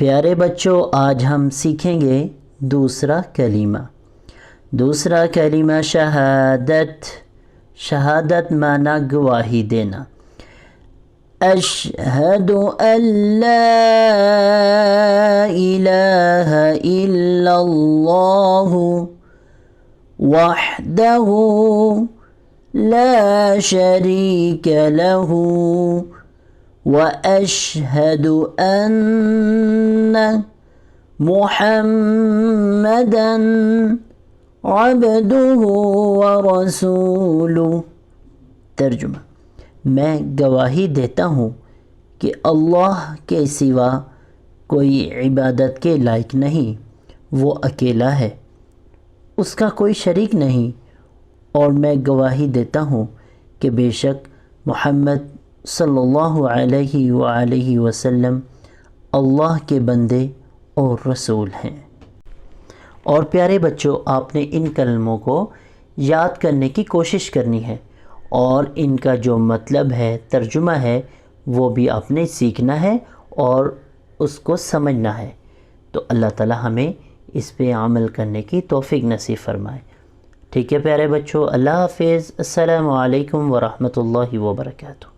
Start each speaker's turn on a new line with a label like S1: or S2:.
S1: پیارے بچوں، آج ہم سیکھیں گے دوسرا کلمہ شہادت۔ شہادت معنی گواہی دینا۔ اشہد ان لا الہ الا اللہ وحدہ لا شریک لہ واشہد ان محمدا عبدہ ورسولہ۔ ترجمہ: میں گواہی دیتا ہوں کہ اللہ کے سوا کوئی عبادت کے لائق نہیں، وہ اکیلا ہے، اس کا کوئی شریک نہیں، اور میں گواہی دیتا ہوں کہ بے شک محمد صلی اللہ علیہ وآلہ وسلم اللہ کے بندے اور رسول ہیں۔ اور پیارے بچوں، آپ نے ان کلموں کو یاد کرنے کی کوشش کرنی ہے، اور ان کا جو مطلب ہے، ترجمہ ہے، وہ بھی آپ نے سیکھنا ہے اور اس کو سمجھنا ہے۔ تو اللہ تعالی ہمیں اس پہ عمل کرنے کی توفیق نصیب فرمائے۔ ٹھیک ہے پیارے بچوں، اللہ حافظ، السلام علیکم ورحمۃ اللہ وبرکاتہ۔